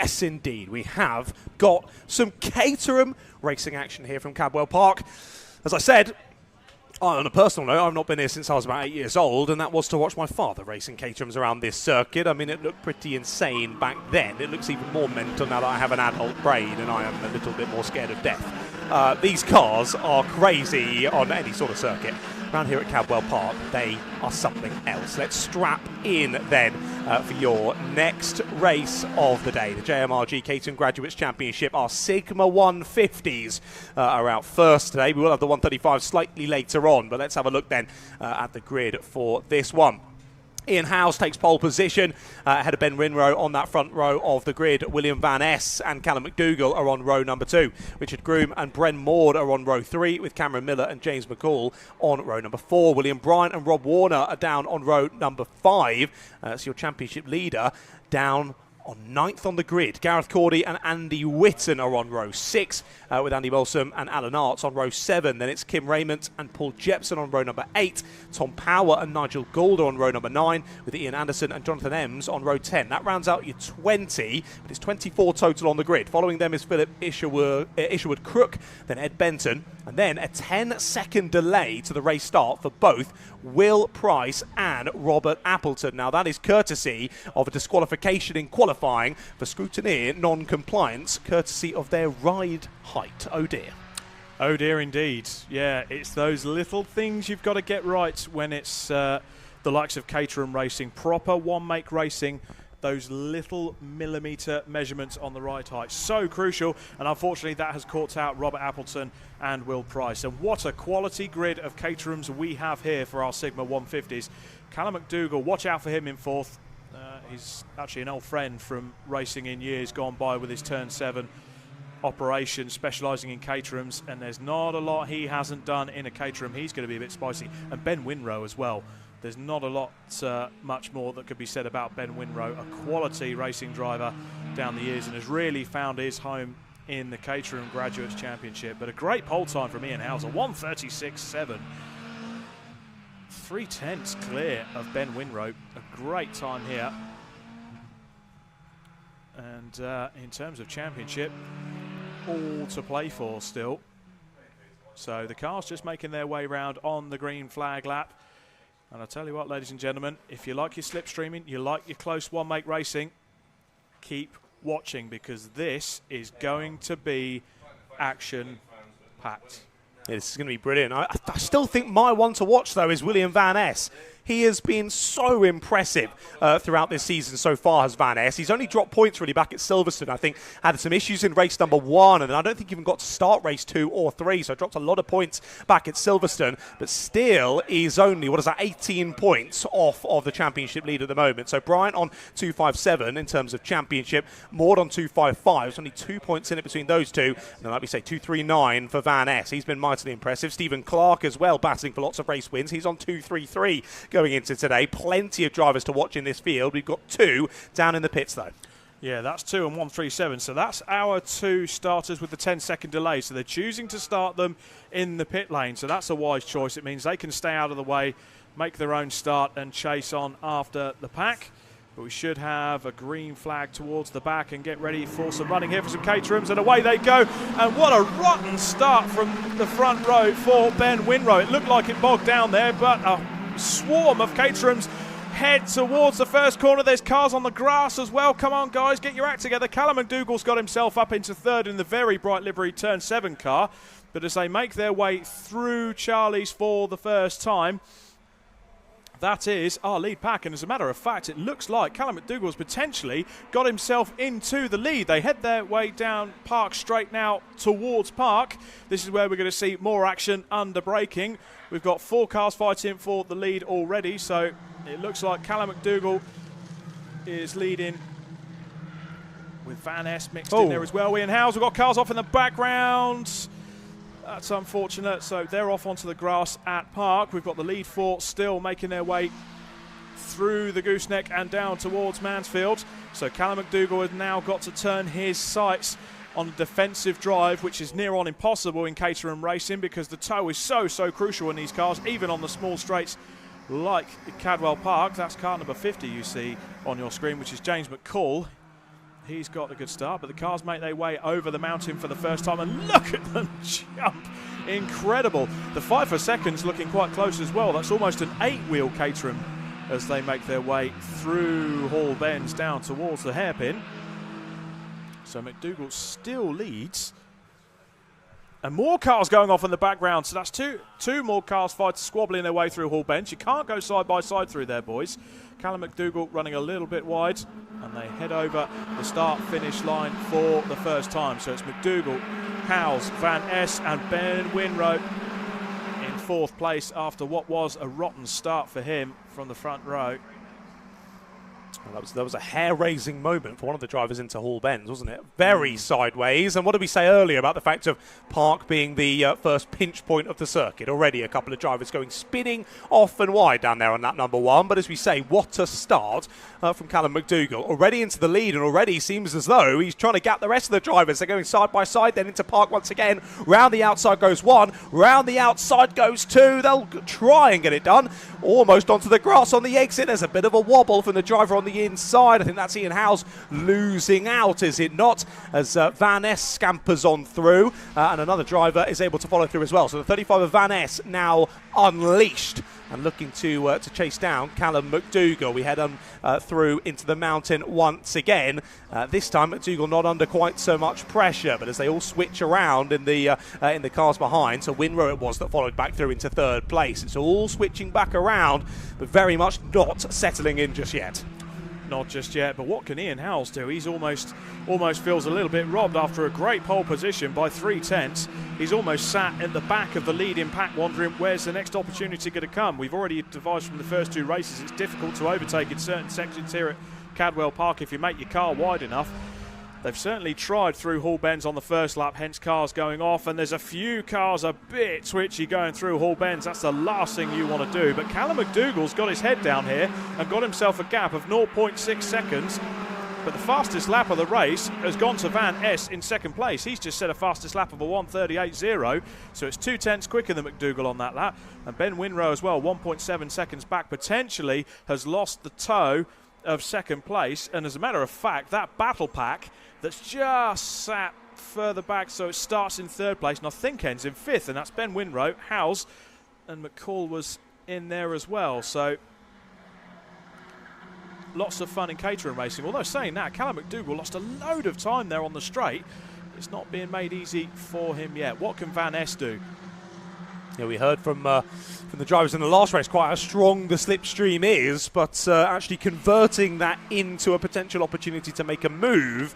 Yes, indeed. We have got some Caterham racing action here from Cadwell Park. As I said, on a personal note, I've not been here since I was about 8 years old, and that was to watch my father racing Caterhams around this circuit. I mean, it looked pretty insane back then. It looks even more mental now that I have an adult brain and I am a little bit more scared of death. These cars are crazy on any sort of circuit. Around here at Cadwell Park, they are something else. Let's strap in then for your next race of the day. The JMRG Caterham Graduates Championship. Our Sigma 150s are out first today. We will have the 135 slightly later on, but let's have a look then at the grid for this one. Ian Howes takes pole position ahead of Ben Winrow on that front row of the grid. William Van Ness and Callum McDougall are on row number 2. Richard Groom and Bren Maud are on row 3, with Cameron Miller and James McCall on row number 4. William Bryant and Rob Warner are down on row number 5. So your championship leader down on 9th on the grid. Gareth Cordy and Andy Whitten are on row 6, with Andy Molsom and Alan Arts on row 7. Then it's Kim Raymond and Paul Jepson on row number 8. Tom Power and Nigel Gould on row number 9, with Ian Anderson and Jonathan Ems on row 10. That rounds out your 20, but it's 24 total on the grid. Following them is Philip Isherwood Crook, then Ed Benton, and then a 10-second delay to the race start for both Will Price and Robert Appleton. Now that is courtesy of a disqualification in qualifying for scrutineer non-compliance, courtesy of their ride height. Oh dear. Oh dear indeed. Yeah, it's those little things you've got to get right when it's the likes of Caterham racing, proper one-make racing. Those little millimetre measurements on the ride height, so crucial, and unfortunately that has caught out Robert Appleton and Will Price. And what a quality grid of Caterhams we have here for our Sigma 150s. Callum McDougall, watch out for him in 4th. He's actually an old friend from racing in years gone by with his Turn 7 operation, specialising in Caterhams, and there's not a lot he hasn't done in a Caterham. He's going to be a bit spicy. And Ben Winrow as well. There's not a lot much more that could be said about Ben Winrow, a quality racing driver down the years, and has really found his home in the Caterham Graduates Championship. But a great pole time from Ian Howes, a 1:36.7. 3/10 clear of Ben Winrow. A great time here. And in terms of championship, all to play for still. So the cars just making their way round on the green flag lap. And I'll tell you what, ladies and gentlemen, if you like your slipstreaming, you like your close one-make racing, keep watching, because this is going to be action-packed. Yeah, this is going to be brilliant. I still think my one to watch, though, is William Van Ness. He has been so impressive throughout this season so far, has Van Ness. He's only dropped points really back at Silverstone. I think had some issues in race number 1, and I don't think he even got to start race 2 or 3, so dropped a lot of points back at Silverstone, but still is only, 18 points off of the championship lead at the moment. So Bryant on 257 in terms of championship, Maud on 255. There's only 2 points in it between those two, and then, like we say, 239 for Van Ness. He's been mightily impressive. Stephen Clark as well, battling for lots of race wins. He's on 233 going into today. Plenty of drivers to watch in this field. We've got 2 down in the pits though. Yeah, that's 2 and 137. So that's our 2 starters with the 10-second delay. So they're choosing to start them in the pit lane. So that's a wise choice. It means they can stay out of the way, make their own start and chase on after the pack. But we should have a green flag towards the back and get ready for some running here for some Caterhams, and away they go. And what a rotten start from the front row for Ben Winrow. It looked like it bogged down there, but a swarm of Caterhams head towards the first corner. There's cars on the grass as well. Come on, guys, get your act together. Callum McDougall's got himself up into 3rd in the very bright livery Turn 7 car. But as they make their way through Charlie's for the first time, that is our lead pack, and as a matter of fact, it looks like Callum McDougall's potentially got himself into the lead. They head their way down Park Straight now towards Park. This is where we're going to see more action under braking. We've got 4 cars fighting for the lead already, so it looks like Callum McDougall is leading with Van Ness mixed in there as well. Ian Howes, we've got cars off in the background. That's unfortunate. So they're off onto the grass at Park. We've got the lead 4 still making their way through the gooseneck and down towards Mansfield. So Callum McDougall has now got to turn his sights on a defensive drive, which is near on impossible in Caterham racing because the toe is so crucial in these cars, even on the small straights like Cadwell Park. That's car number 50 you see on your screen, which is James McCall. he's got a good start, but the cars make their way over the mountain for the first time, and look at them jump. Incredible. The fight for seconds looking quite close as well. That's almost an 8-wheel Caterham as they make their way through Hall Bends down towards the hairpin. So McDougall still leads. And more cars going off in the background. So that's two more cars squabbling their way through Hall Bends. You can't go side by side through there, boys. Callum McDougall running a little bit wide, and they head over the start-finish line for the first time. So it's McDougall, Howes, Van Es and Ben Winrow in 4th place after what was a rotten start for him from the front row. Well, that was a hair-raising moment for one of the drivers into Hall Bends, wasn't it? Very sideways. And what did we say earlier about the fact of Park being the first pinch point of the circuit? Already a couple of drivers going spinning off and wide down there on that number 1. But as we say, what a start from Callum McDougall. Already into the lead, and already seems as though he's trying to gap the rest of the drivers. They're going side by side, then into Park once again. Round the outside goes 1, round the outside goes 2. They'll try and get it done. Almost onto the grass on the exit. There's a bit of a wobble from the driver on the inside. I think that's Ian Howes losing out, is it not? As Van Es scampers on through, and another driver is able to follow through as well. So the 35 of Van Es now unleashed and looking to chase down Callum McDougall. We head on through into the mountain once again. This time McDougall not under quite so much pressure, but as they all switch around in the cars behind. So Winrow it was that followed back through into 3rd place. It's all switching back around, but very much not settling in just yet. Not just yet, but what can Ian Howes do? He's almost feels a little bit robbed after a great pole position by 3/10. He's almost sat at the back of the leading pack wondering where's the next opportunity going to come. We've already devised from the first 2 races it's difficult to overtake in certain sections here at Cadwell Park if you make your car wide enough. They've certainly tried through Hall Bends on the first lap, hence cars going off, and there's a few cars a bit twitchy going through Hall Bends. That's the last thing you want to do. But Callum McDougall's got his head down here and got himself a gap of 0.6 seconds. But the fastest lap of the race has gone to Van Es in 2nd place. He's just set a fastest lap of a 1:38.0, so it's 0.2 quicker than McDougall on that lap. And Ben Winrow as well, 1.7 seconds back, potentially has lost the toe of 2nd place. And as a matter of fact, that battle pack that's just sat further back, so it starts in 3rd place and I think ends in 5th, and that's Ben Winrow, Howes, and McCall was in there as well. So lots of fun in Caterham racing. Although saying that, Callum McDougall lost a load of time there on the straight. It's not being made easy for him yet. What can Van Es do? Yeah, we heard from the drivers in the last race quite how strong the slipstream is, but actually converting that into a potential opportunity to make a move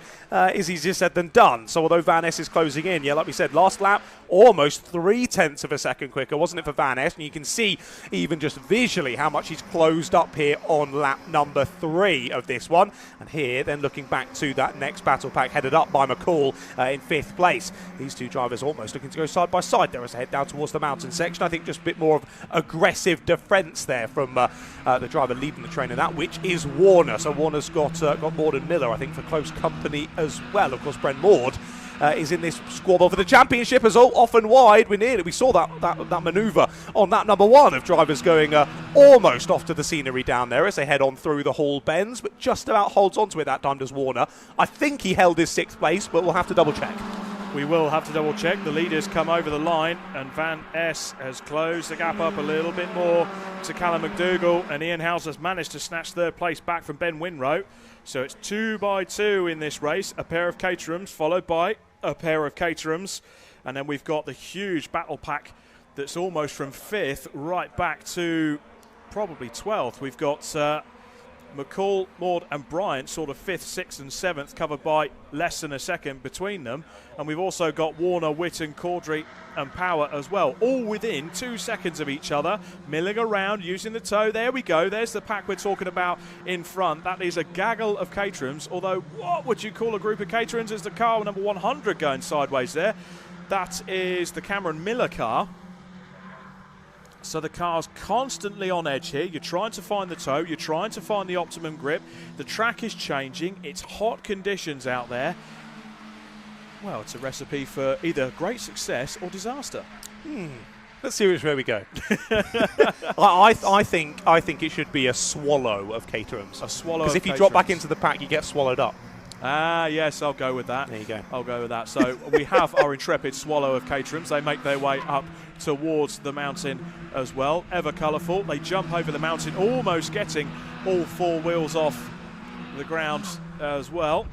is easier said than done. So although Van Es is closing in, yeah, like we said, last lap, almost 0.3 of a second quicker, wasn't it, for Van Es? And you can see even just visually how much he's closed up here on lap number 3 of this one. And here, then looking back to that next battle pack headed up by McCall in 5th place. These two drivers almost looking to go side by side there as they head down towards the mountain section. I think just a bit more of aggressive defence there from the driver leading the train in that, which is Warner. So Warner's got Maud and Miller, I think, for close company as well. Of course, Brent Maud is in this squabble for the championship as off and wide. We saw that manoeuvre on that number 1 of drivers going almost off to the scenery down there as they head on through the Hall Bends, but just about holds on to it that time does Warner. I think he held his 6th place, but we'll have to double check. We will have to double check. The leaders come over the line, and Van Es has closed the gap up a little bit more to Callum McDougall, and Ian Howes has managed to snatch 3rd place back from Ben Winrow. So it's 2 by 2 in this race, a pair of Caterhams followed by a pair of Caterhams, and then we've got the huge battle pack that's almost from 5th right back to probably 12th. We've got McCall, Maud and Bryant sort of 5th, 6th and 7th, covered by less than a second between them. And we've also got Warner, Witten, Caudry and Power as well, all within 2 seconds of each other, milling around, using the toe. There we go. There's the pack we're talking about in front. That is a gaggle of Caterhams, although what would you call a group of Caterhams? Is the car number 100 going sideways there. That is the Cameron Miller car. So the car's constantly on edge here. You're trying to find the toe. You're trying to find the optimum grip. The track is changing. It's hot conditions out there. Well, it's a recipe for either great success or disaster. Let's see which way we go. I think it should be a swallow of Caterhams. A swallow. Because if you drop back into the pack, you get swallowed up. Yes, I'll go with that. There you go. I'll go with that. So we have our intrepid Swallow of Caterhams. They make their way up towards the mountain as well. Ever colourful. They jump over the mountain, almost getting all 4 wheels off the ground as well.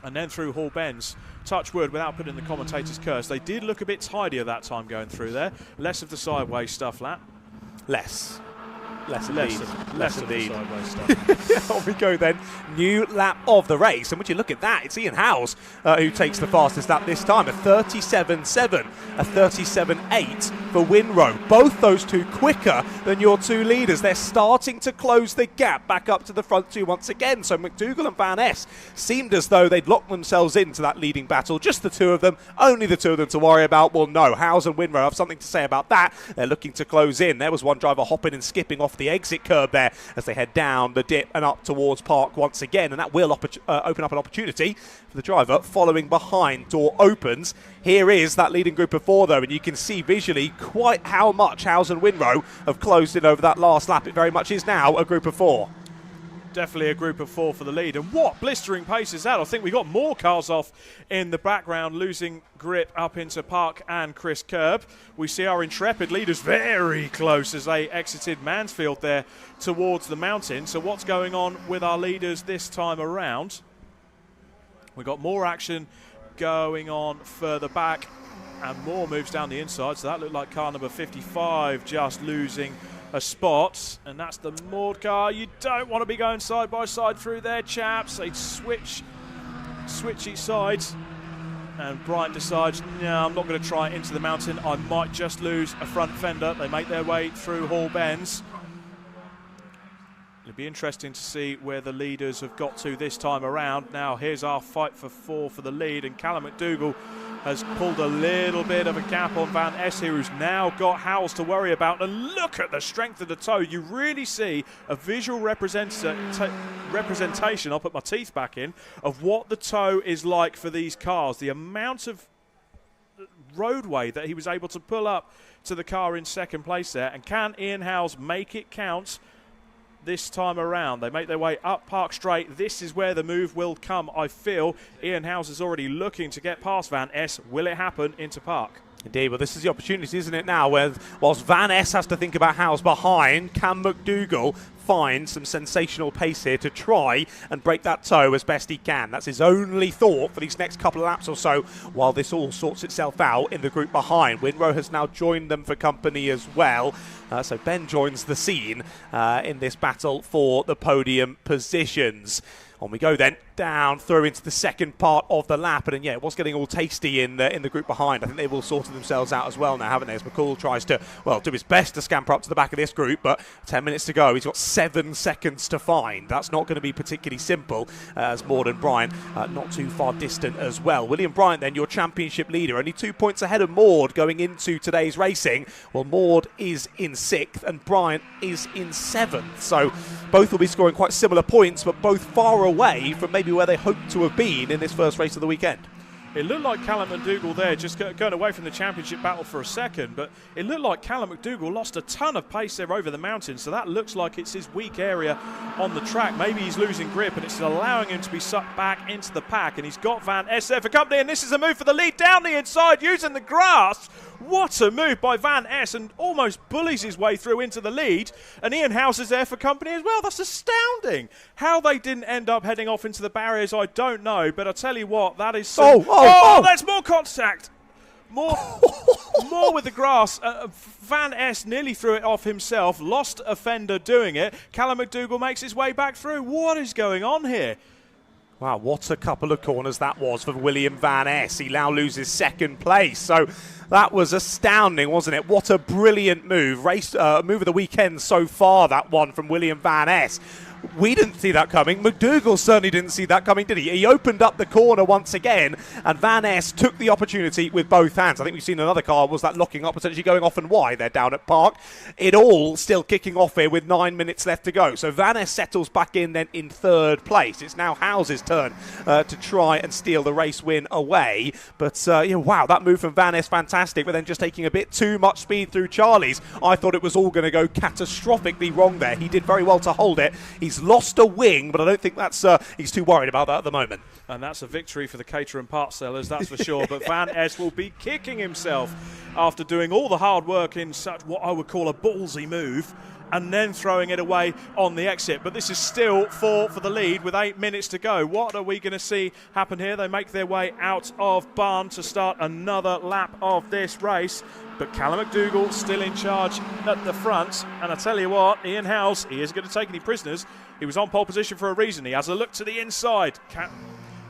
And then through Hall Bends. Touch wood, without putting the commentator's curse. They did look a bit tidier that time going through there. Less of the sideways stuff, Lat. Less of the sideways stuff. On we go then. New lap of the race. And would you look at that? It's Ian Howes who takes the fastest lap this time. A 37.7, a 37.8 for Winrow. Both those two quicker than your 2 leaders. They're starting to close the gap back up to the front 2 once again. So McDougall and Van Ness seemed as though they'd locked themselves into that leading battle. Just the 2 of them. Only the 2 of them to worry about. Well, no. Howes and Winrow have something to say about that. They're looking to close in. There was one driver hopping and skipping off the exit curb there as they head down the dip and up towards Park once again, and that will open up an opportunity for the driver following behind. Door opens. Here is that leading group of 4 though, and you can see visually quite how much Howes and Winrow have closed in over that last lap. It very much is now a group of 4. Definitely a group of 4 for the lead. And what blistering pace is that? I think we got more cars off in the background, losing grip up into Park and Chris Kerb. We see our intrepid leaders very close as they exited Mansfield there towards the mountain. So what's going on with our leaders this time around? We've got more action going on further back and more moves down the inside. So that looked like car number 55 just losing a spot, and that's the Maud car. You don't want to be going side by side through there, chaps. They switch each side, and Bryant decides, no, I'm not going to try it into the mountain. I might just lose a front fender. They make their way through Hall Bends. It'll be interesting to see where the leaders have got to this time around. Now here's our fight for 4 for the lead, and Callum McDougall has pulled a little bit of a gap on Van Ness here, who's now got Howes to worry about. And look at the strength of the toe. You really see a visual representation, I'll put my teeth back in, of what the toe is like for these cars. The amount of roadway that he was able to pull up to the car in second place there. And can Ian Howes make it count this time around? They make their way up Park Straight. This is where the move will come, I feel. Ian Howes is already looking to get past Van Ness. Will it happen into Park? Indeed, well, this is the opportunity, isn't it, now, where whilst Van Ness has to think about Howes behind, can McDougall find some sensational pace here to try and break that toe as best he can? That's his only thought for these next couple of laps or so while this all sorts itself out in the group behind. Winrow has now joined them for company as well. So Ben joins the scene in this battle for the podium positions. On we go then, down through into the second part of the lap. And yeah, it was getting all tasty in the group behind. I think they've all sorted themselves out as well now, haven't they? As McCall tries to, well, do his best to scamper up to the back of this group, but 10 minutes to go. He's got 7 seconds to find. That's not going to be particularly simple, as Maud and Bryant not too far distant as well. William Bryant then, your championship leader, only 2 points ahead of Maud going into today's racing. Well, Maud is in 6th and Bryant is in 7th. So both will be scoring quite similar points, but both far away from maybe where they hoped to have been in this first race of the weekend. It looked like Callum McDougall there, just going away from the championship battle for a second, but it looked like Callum McDougall lost a ton of pace there over the mountain, so that looks like it's his weak area on the track. Maybe he's losing grip and it's allowing him to be sucked back into the pack, and he's got Van Ness there for company, and this is a move for the lead down the inside using the grass. What a move by Van Ness, and almost bullies his way through into the lead, and Ian Howes is there for company as well. That's astounding. How they didn't end up heading off into the barriers, I don't know, but I tell you what, that is so... Oh, there's more contact. More with the grass. Van Ness nearly threw it off himself, lost a fender doing it. Callum McDougall makes his way back through. What is going on here? Wow, what a couple of corners that was for William Van Ness. He now loses second place. So that was astounding, wasn't it? What a brilliant move. Move of the weekend so far, that one from William Van Ness. We didn't see that coming. McDougall certainly didn't see that coming, did he? He opened up the corner once again, and Van Ness took the opportunity with both hands. I think we've seen another car, was that locking up, potentially going off and wide there down at Park. It all still kicking off here with 9 minutes left to go. So Van Ness settles back in then in 3rd place. It's now Howes' turn to try and steal the race win away. But, wow, that move from Van Ness, fantastic, but then just taking a bit too much speed through Charlie's. I thought it was all going to go catastrophically wrong there. He did very well to hold it. He's He's lost a wing, but I don't think that's he's too worried about that at the moment. And that's a victory for the Caterham part sellers, that's for sure. But Van Es will be kicking himself after doing all the hard work in such what I would call a ballsy move, and then throwing it away on the exit. But this is still 4 for the lead with 8 minutes to go. What are we going to see happen here? They make their way out of Barn to start another lap of this race. But Callum McDougall still in charge at the front. And I tell you what, Ian Howes, he isn't going to take any prisoners. He was on pole position for a reason. He has a look to the inside.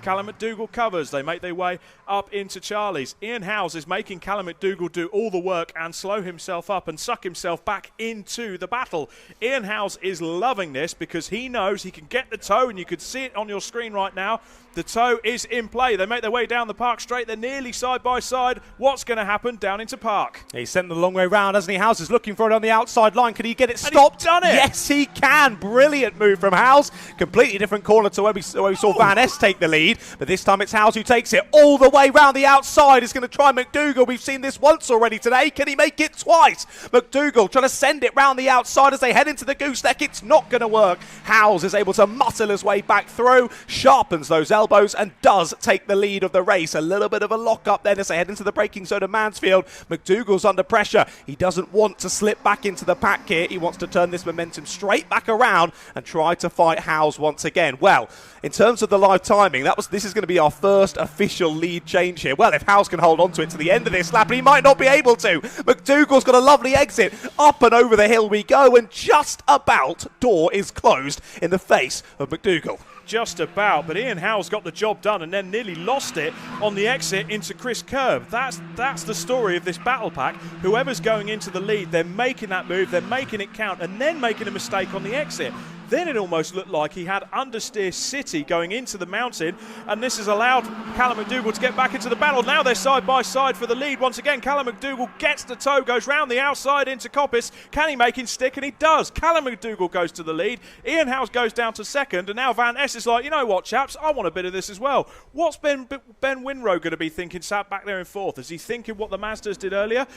Callum McDougall covers. They make their way up into Charlie's. Ian Howes is making Callum McDougall do all the work and slow himself up and suck himself back into the battle. Ian Howes is loving this because he knows he can get the toe, and you could see it on your screen right now. The toe is in play. They make their way down the park straight. They're nearly side by side. What's going to happen down into park? He sent the long way round, hasn't he? Howes is looking for it on the outside line. Can he get it stopped? And he's done it. Yes, he can. Brilliant move from Howes. Completely different corner to where we saw Van Es take the lead. But this time it's Howes who takes it all the way round the outside. Is going to try McDougall. We've seen this once already today. Can he make it twice? McDougall trying to send it round the outside as they head into the gooseneck. It's not going to work. Howes is able to muscle his way back through, sharpens those elbows, and does take the lead of the race. A little bit of a lock-up then as they head into the braking zone of Mansfield. McDougall's under pressure. He doesn't want to slip back into the pack here. He wants to turn this momentum straight back around and try to fight Howes once again. Well, in terms of the live timing, this is going to be our first official lead change here. Well, if Howes can hold on to it to the end of this lap, and he might not be able to. McDougall's got a lovely exit. Up and over the hill we go, and just about door is closed in the face of McDougall. Just about, but Ian Howes got the job done and then nearly lost it on the exit into Chris Kerb. That's the story of this battle pack. Whoever's going into the lead, they're making that move, they're making it count, and then making a mistake on the exit. Then it almost looked like he had understeer City going into the mountain, and this has allowed Callum McDougall to get back into the battle. Now they're side by side for the lead. Once again, Callum McDougall gets the toe, goes round the outside into Coppice. Can he make him stick? And he does. Callum McDougall goes to the lead. Ian Howes goes down to second, and now Van Es is like, you know what, chaps, I want a bit of this as well. What's Ben Winrow going to be thinking sat back there in fourth? Is he thinking what the Mazdas did earlier?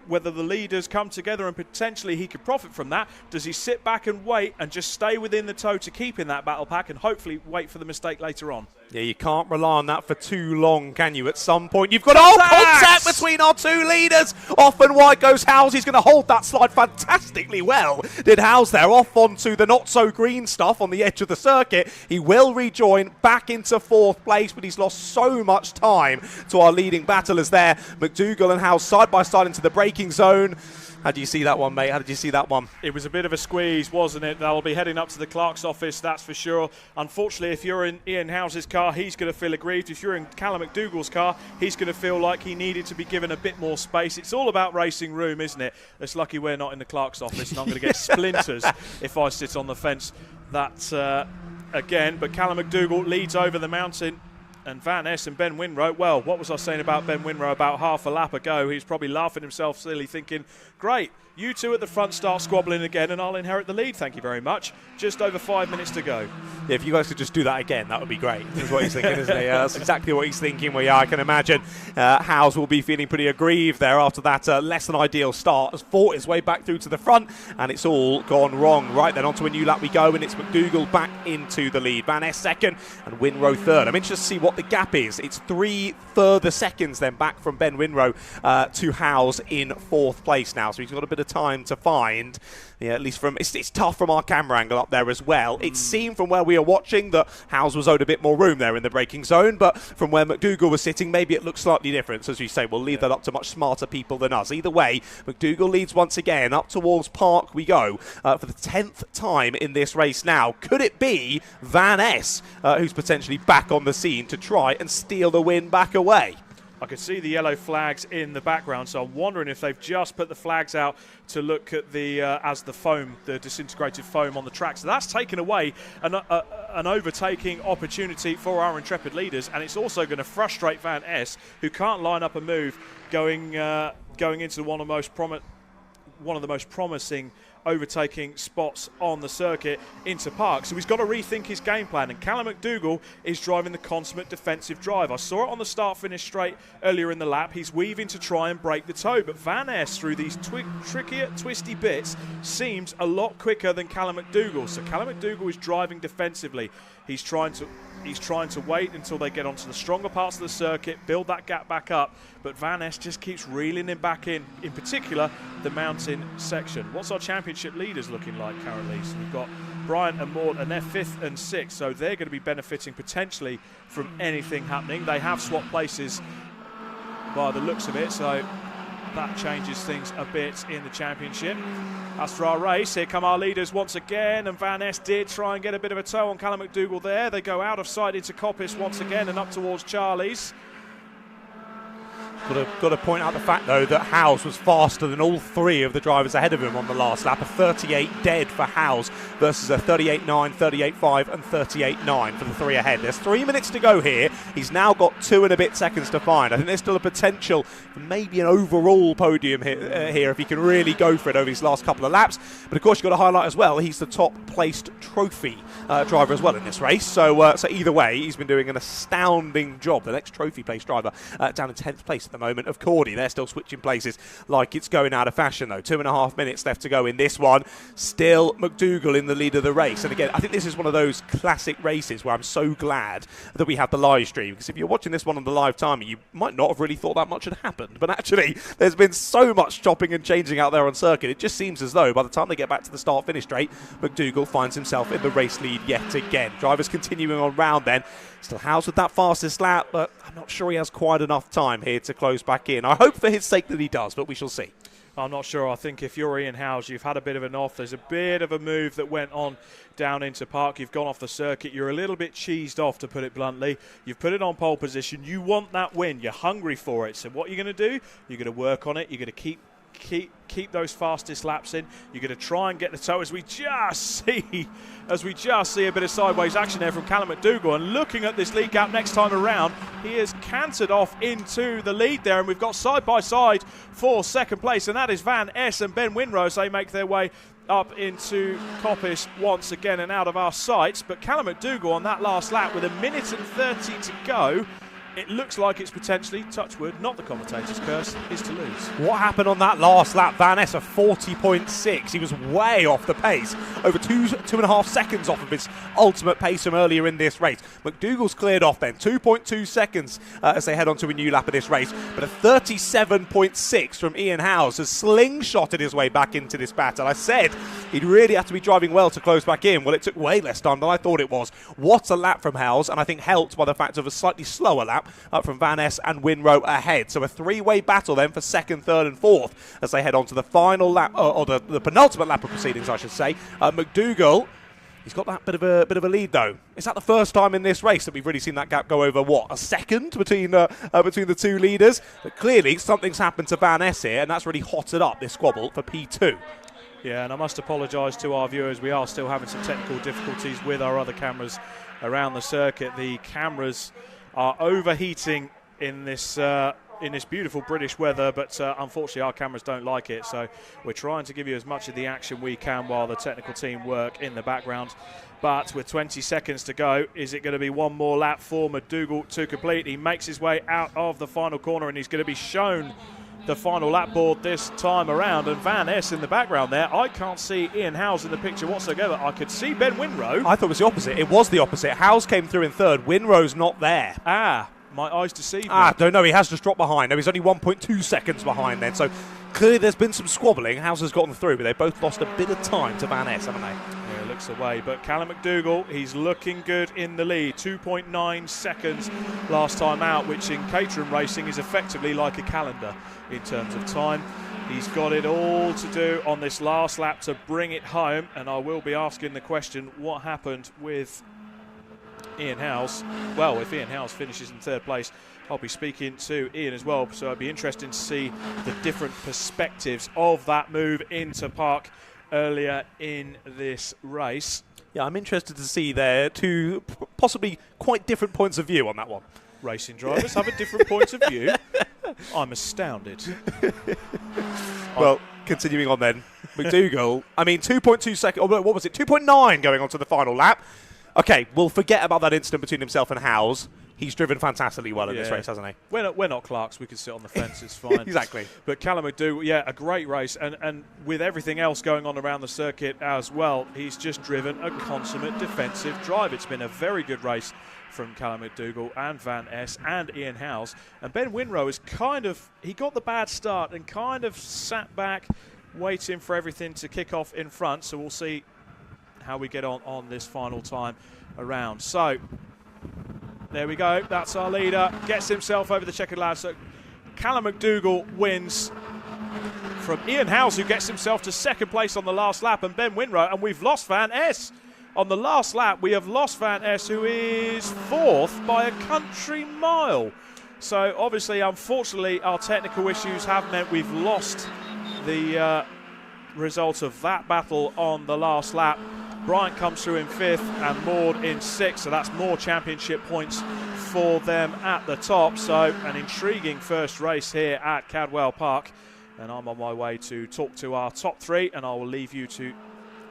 Whether the leaders come together and potentially he could profit from that? Does he sit back and wait and just stay within the toe to keep in that battle pack and hopefully wait for the mistake later on? Yeah, you can't rely on that for too long, can you? At some point, you've got contact between our two leaders. Off and wide goes Howes. He's going to hold that slide fantastically well. Did Howes there off onto the not-so-green stuff on the edge of the circuit. He will rejoin back into fourth place, but he's lost so much time to our leading battlers there. McDougall and Howes side by side into the braking zone. How do you see that one, mate? How did you see that one? It was a bit of a squeeze, wasn't it? They'll be heading up to the clerk's office, that's for sure. Unfortunately, if you're in Ian Howes' car, he's going to feel aggrieved. If you're in Callum McDougall's car, he's going to feel like he needed to be given a bit more space. It's all about racing room, isn't it? It's lucky we're not in the clerk's office, and I'm going to get splinters if I sit on the fence that again. But Callum McDougall leads over the mountain. And Van Es and Ben Winrow, well, what was I saying about Ben Winrow about half a lap ago? He's probably laughing himself silly, thinking, great, you two at the front start squabbling again and I'll inherit the lead, thank you very much. Just over 5 minutes to go. Yeah, if you guys could just do that again, that would be great. That's what he's thinking, isn't he? That's exactly what he's thinking. Well, yeah, I can imagine Howes will be feeling pretty aggrieved there after that less than ideal start. Has fought his way back through to the front, and it's all gone wrong. Right then, onto a new lap we go, and it's McDougall back into the lead. Van Es second, and Winrow third. I'm interested to see what the gap is. It's 3 further seconds then back from Ben Winrow to Howes in fourth place now. So he's got a bit of time to find. Yeah, at least from it's tough from our camera angle up there as well. It seemed from where we were watching that Howes was owed a bit more room there in the braking zone, but from where McDougall was sitting, maybe it looks slightly different. So as you say, we'll leave that up to much smarter people than us. Either way, McDougall leads once again. Up towards Park we go for the 10th time in this race now. Could it be Van Es who's potentially back on the scene to try and steal the win back away? I could see the yellow flags in the background, so I'm wondering if they've just put the flags out to look at the as the foam, the disintegrated foam on the track. So that's taken away an overtaking opportunity for our intrepid leaders, and it's also going to frustrate Van Es, who can't line up a move going into one of the most promising overtaking spots on the circuit into park. So he's got to rethink his game plan, and Callum McDougall is driving the consummate defensive drive. I saw it on the start-finish straight earlier in the lap. He's weaving to try and break the toe, but Van Ness, through these trickier, twisty bits, seems a lot quicker than Callum McDougall. So Callum McDougall is driving defensively. He's trying to wait until they get onto the stronger parts of the circuit, build that gap back up, but Van Ness just keeps reeling him back in particular the mountain section. What's our championship leaders looking like currently? So we've got Brian and Maud, and they're 5th and 6th, so they're going to be benefiting potentially from anything happening. They have swapped places by the looks of it, so that changes things a bit in the championship. As for our race, here come our leaders once again, and Van Ness did try and get a bit of a toe on Callum McDougall there. They go out of sight into Coppice once again and up towards Charlie's. Got to point out the fact, though, that Howes was faster than all 3 of the drivers ahead of him on the last lap. A 38 dead for Howes versus a 38.9, 38.5 and 38.9 for the 3 ahead. There's 3 minutes to go here. He's now got 2 and a bit seconds to find. I think there's still a potential for maybe an overall podium here if he can really go for it over his last couple of laps. But, of course, you've got to highlight as well, he's the top-placed trophy driver as well in this race. So either way, he's been doing an astounding job. The next trophy-placed driver down in 10th place the moment of Cordy. They're still switching places like it's going out of fashion, though. 2.5 minutes left to go in this one. Still McDougall in the lead of the race. And again, I think this is one of those classic races where I'm so glad that we have the live stream, because if you're watching this one on the live timer, you might not have really thought that much had happened. But actually, there's been so much chopping and changing out there on circuit. It just seems as though by the time they get back to the start-finish straight, McDougall finds himself in the race lead yet again. Drivers continuing on round then. Still Howes with that fastest lap, but I'm not sure he has quite enough time here to close back in. I hope for his sake that he does, but we shall see. I'm not sure. I think if you're Ian Howes, you've had a bit of an off. There's a bit of a move that went on down into park. You've gone off the circuit. You're a little bit cheesed off, to put it bluntly. You've put it on pole position. You want that win. You're hungry for it. So what you're going to do, you're going to work on it. You're going to keep those fastest laps in. You're going to try and get the toe, as we just see a bit of sideways action there from Callum McDougall. And looking at this lead gap next time around, he has cantered off into the lead there, and we've got side by side for second place, and that is Van Ness and Ben Winrow as they make their way up into Coppice once again and out of our sights. But Callum McDougall on that last lap with 1 minute and 30 to go, it looks like it's potentially, touch wood, not the commentator's curse, is to lose. What happened on that last lap? Van Ness, a 40.6. He was way off the pace, over 2.5 seconds off of his ultimate pace from earlier in this race. McDougall's cleared off then, 2.2 seconds as they head on to a new lap of this race. But a 37.6 from Ian Howes has slingshotted his way back into this battle. I said he'd really have to be driving well to close back in. Well, it took way less time than I thought it was. What a lap from Howes, and I think helped by the fact of a slightly slower lap from Van Ness and Winrow ahead. So a 3-way battle then for 2nd, 3rd and 4th as they head on to the final lap, or the penultimate lap of proceedings, I should say. McDougall, he's got that bit of a lead, though. Is that the first time in this race that we've really seen that gap go over, what, a second between the 2 leaders? But clearly something's happened to Van Ness here, and that's really hotted up this squabble for P2. Yeah, and I must apologise to our viewers. We are still having some technical difficulties with our other cameras around the circuit. The cameras are overheating in this beautiful British weather, but unfortunately our cameras don't like it, so we're trying to give you as much of the action we can while the technical team work in the background. But with 20 seconds to go, is it going to be one more lap for McDougall to complete? He makes his way out of the final corner, and he's going to be shown the final lap board this time around. And Van Ness in the background there, I can't see Ian Howes in the picture whatsoever. I could see Ben Winrow. I thought it was the opposite. It was the opposite. Howes came through in 3rd. Winrow's not there. My eyes deceive me. Don't know. He has just dropped behind. No, he's only 1.2 seconds behind then. So clearly there's been some squabbling. Howes has gotten through, but they both lost a bit of time to Van Ness, haven't they? Yeah, looks away. But Callum McDougall, he's looking good in the lead. 2.9 seconds last time out, which in Caterham racing is effectively like a calendar in terms of time. He's got it all to do on this last lap to bring it home, and I will be asking the question, what happened with Ian Howes? Well, if Ian Howes finishes in 3rd place, I'll be speaking to Ian as well, so it'll be interesting to see the different perspectives of that move into park earlier in this race. Yeah, I'm interested to see their 2 possibly quite different points of view on that one. Racing drivers have a different point of view. I'm astounded. Well, continuing on then. McDougall, I mean, 2.2 seconds, what was it, 2.9 going on to the final lap. Okay, we'll forget about that incident between himself and Howes. He's driven fantastically well in this race, hasn't he? We're not Clarks. We can sit on the fence. It's fine. Exactly. But Callum McDougall, a great race. And with everything else going on around the circuit as well, he's just driven a consummate defensive drive. It's been a very good race from Callum McDougall and Van Es and Ian Howes. And Ben Winrow is he got the bad start and kind of sat back, waiting for everything to kick off in front. So we'll see how we get on this final time around. So there we go. That's our leader. Gets himself over the checkered line. So Callum McDougall wins from Ian Howes, who gets himself to second place on the last lap, and Ben Winrow. And we've lost Van Es. On the last lap, we have lost Van Es, who is fourth by a country mile. So obviously, unfortunately, our technical issues have meant we've lost the result of that battle on the last lap. Bryant comes through in fifth and Maud in sixth, so that's more championship points for them at the top. So an intriguing first race here at Cadwell Park, and I'm on my way to talk to our top three, and I will leave you to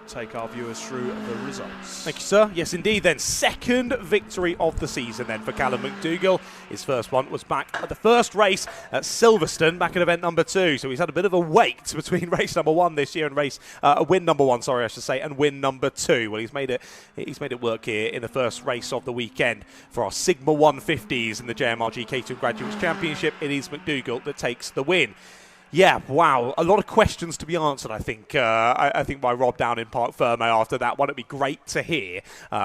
take our viewers through the results. Thank you, sir. Yes, indeed, then. Second victory of the season, then, for Callum McDougall. His first one was back at the first race at Silverstone, back at event number 2. So he's had a bit of a wait between race number 1 this year and win number 1, sorry, I should say, and win number 2. Well, he's made it work here in the first race of the weekend for our Sigma 150s in the JMRG Caterham Graduates Championship. It is McDougall that takes the win. Yeah, wow. A lot of questions to be answered, I think. I think by Rob down in Park Ferme after that one. It'd be great to hear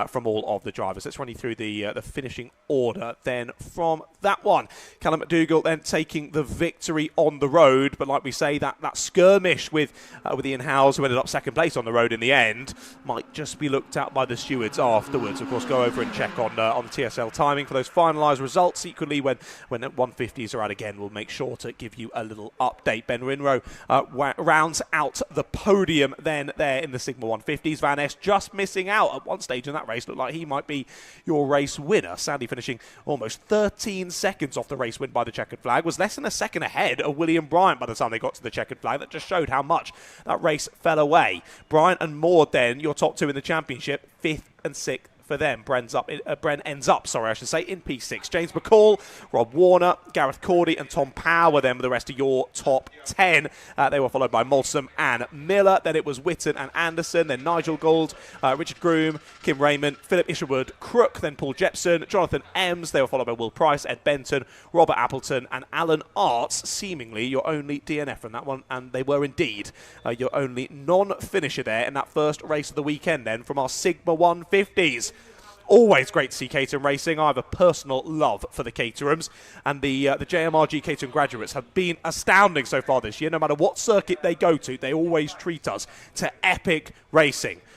from all of the drivers. Let's run you through the finishing order then from that one. Callum McDougall then taking the victory on the road. But like we say, that skirmish with Ian Howes, who ended up second place on the road in the end, might just be looked at by the stewards afterwards. Of course, go over and check on the TSL timing for those finalised results. Equally, when 150s are out again, we'll make sure to give you a little update. Ben Winrow rounds out the podium then there in the Sigma 150s. Van Es just missing out at one stage in that race. Looked like he might be your race winner. Sadly finishing almost 13 seconds off the race win by the checkered flag. Was less than a second ahead of William Bryant by the time they got to the checkered flag. That just showed how much that race fell away. Bryant and Maud then, your top two in the championship, 5th and 6th. For them, Bren ends up, in P6. James McCall, Rob Warner, Gareth Cordy and Tom Power were then the rest of your top 10. They were followed by Molsom and Miller. Then it was Witten and Anderson. Then Nigel Gould, Richard Groom, Kim Raymond, Philip Isherwood, Crook. Then Paul Jepson, Jonathan Ems. They were followed by Will Price, Ed Benton, Robert Appleton and Alan Arts. Seemingly your only DNF from that one. And they were indeed your only non-finisher there in that first race of the weekend then from our Sigma 150s. Always great to see Caterham racing. I have a personal love for the Caterhams, and the JMRG Caterham graduates have been astounding so far this year. No matter what circuit they go to, they always treat us to epic racing.